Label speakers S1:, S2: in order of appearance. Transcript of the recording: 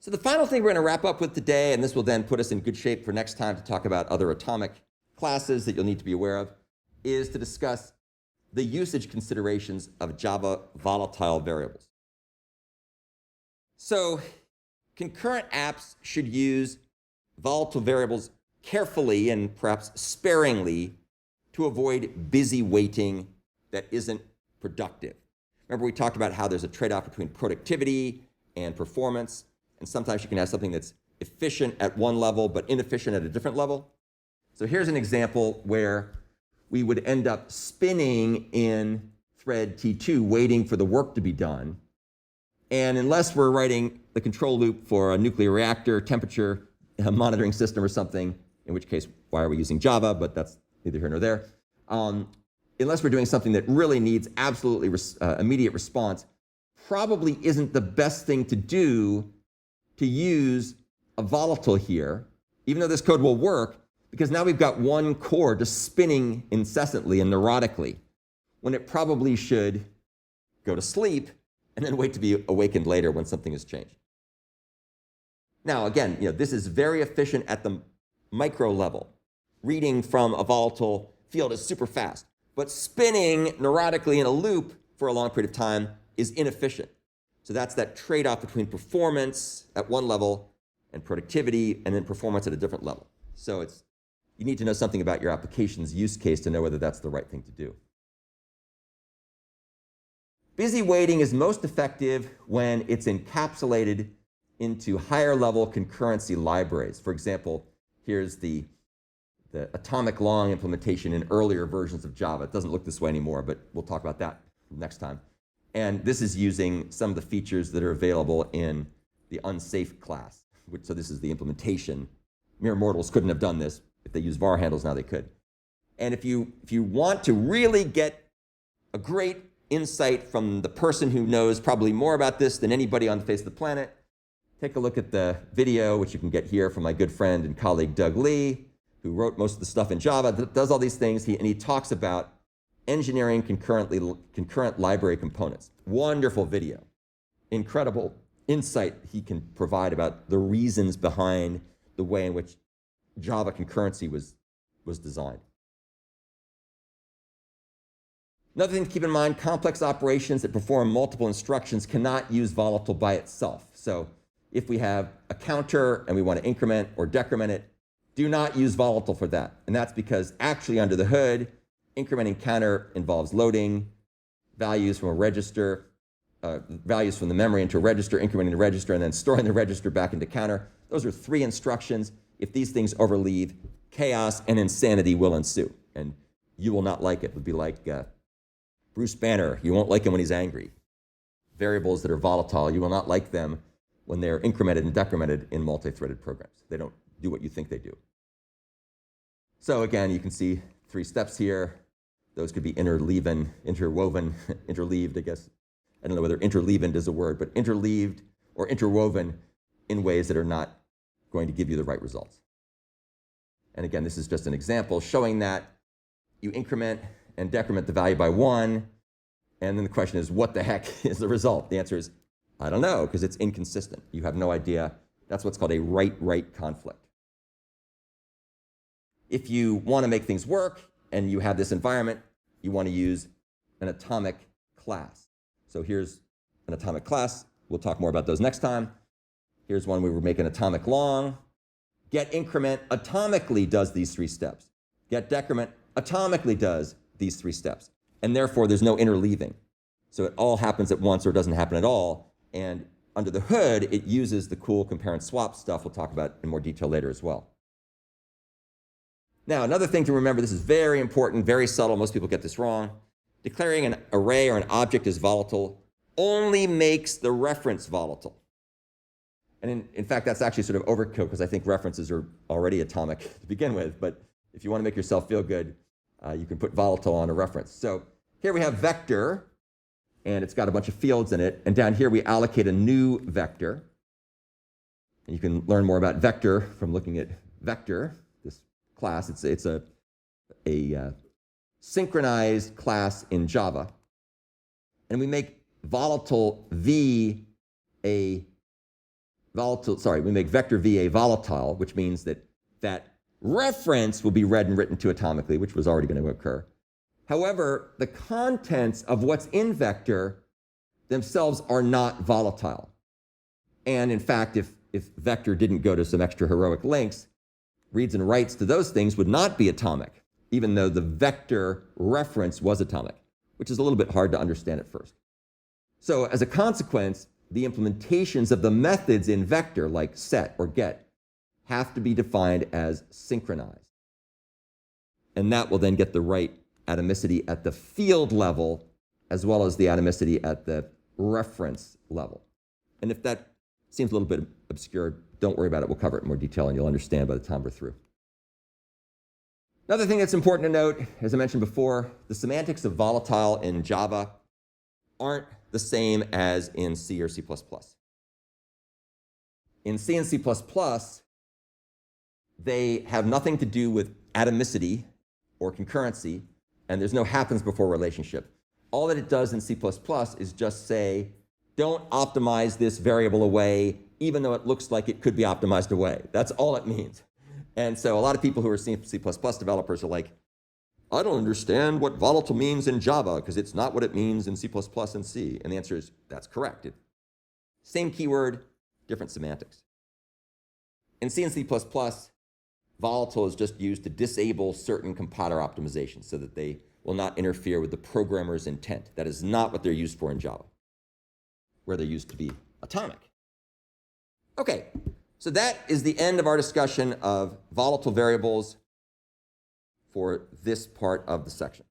S1: So the final thing we're going to wrap up with today, and this will then put us in good shape for next time to talk about other atomic classes that you'll need to be aware of, is to discuss the usage considerations of Java volatile variables. So concurrent apps should use volatile variables carefully and perhaps sparingly to avoid busy waiting that isn't productive. Remember, we talked about how there's a trade-off between productivity and performance, and sometimes you can have something that's efficient at one level but inefficient at a different level. So here's an example where we would end up spinning in thread T2 waiting for the work to be done. And unless we're writing the control loop for a nuclear reactor temperature monitoring system or something, in which case, why are we using Java? But that's neither here nor there. Unless we're doing something that really needs absolutely immediate response, probably isn't the best thing to do to use a volatile here, even though this code will work, because now we've got one core just spinning incessantly and neurotically, when it probably should go to sleep and then wait to be awakened later when something has changed. Now, again, this is very efficient at the micro level. Reading from a volatile field is super fast, but spinning neurotically in a loop for a long period of time is inefficient. So that's that trade-off between performance at one level and productivity, and then performance at a different level. So you need to know something about your application's use case to know whether that's the right thing to do. Busy waiting is most effective when it's encapsulated into higher level concurrency libraries. For example, here's the atomic long implementation in earlier versions of Java. It doesn't look this way anymore, but we'll talk about that next time. And this is using some of the features that are available in the unsafe class. So this is the implementation. Mere mortals couldn't have done this. If they use var handles now, they could. And if you want to really get a great insight from the person who knows probably more about this than anybody on the face of the planet, take a look at the video, which you can get here from my good friend and colleague Doug Lee, who wrote most of the stuff in Java, that does all these things, and he talks about engineering concurrent library components. Wonderful video. Incredible insight he can provide about the reasons behind the way in which Java concurrency was designed. Another thing to keep in mind, complex operations that perform multiple instructions cannot use volatile by itself. So if we have a counter and we want to increment or decrement it, do not use volatile for that. And that's because actually under the hood, incrementing counter involves loading values from a register, values from the memory into a register, incrementing the register, and then storing the register back into counter. Those are 3 instructions. If these things overleave, chaos and insanity will ensue. And you will not like it. It would be like Bruce Banner. You won't like him when he's angry. Variables that are volatile, you will not like them when they're incremented and decremented in multi-threaded programs. They don't do what you think they do. So again, you can see 3 steps here. Those could be interwoven, interleaved, I guess. I don't know whether interleaved is a word, but interleaved or interwoven in ways that are not going to give you the right results. And again, this is just an example showing that you increment and decrement the value by 1, and then the question is, what the heck is the result? The answer is, I don't know, because it's inconsistent. You have no idea. That's what's called a right-right conflict. If you want to make things work and you have this environment, you want to use an atomic class. So here's an atomic class. We'll talk more about those next time. Here's one where we make an atomic long. Get increment atomically does these 3 steps. Get decrement atomically does these 3 steps. And therefore, there's no interleaving. So it all happens at once or it doesn't happen at all. And under the hood, it uses the cool compare and swap stuff we'll talk about in more detail later as well. Now, another thing to remember, this is very important, very subtle. Most people get this wrong. Declaring an array or an object as volatile only makes the reference volatile. And in fact, that's actually sort of overkill because I think references are already atomic to begin with. But if you want to make yourself feel good, you can put volatile on a reference. So here we have vector, and it's got a bunch of fields in it. And down here, we allocate a new vector. And you can learn more about vector from looking at vector, this class. It's a synchronized class in Java. And we make volatile v a we make vector V a volatile, which means that that reference will be read and written to atomically, which was already going to occur. However, the contents of what's in vector themselves are not volatile. And in fact, if vector didn't go to some extra heroic lengths, reads and writes to those things would not be atomic, even though the vector reference was atomic, which is a little bit hard to understand at first. So as a consequence, the implementations of the methods in vector, like set or get, have to be defined as synchronized. And that will then get the right atomicity at the field level, as well as the atomicity at the reference level. And if that seems a little bit obscure, don't worry about it. We'll cover it in more detail, and you'll understand by the time we're through. Another thing that's important to note, as I mentioned before, the semantics of volatile in Java aren't the same as in C or C++. In C and C++, they have nothing to do with atomicity or concurrency, and there's no happens before relationship. All that it does in C++ is just say, don't optimize this variable away, even though it looks like it could be optimized away. That's all it means. And so a lot of people who are C++ developers are like, I don't understand what volatile means in Java because it's not what it means in C++ and C. And the answer is, that's correct. Same keyword, different semantics. In C and C++, volatile is just used to disable certain compiler optimizations so that they will not interfere with the programmer's intent. That is not what they're used for in Java, where they're used to be atomic. Okay, so that is the end of our discussion of volatile variables for this part of the section.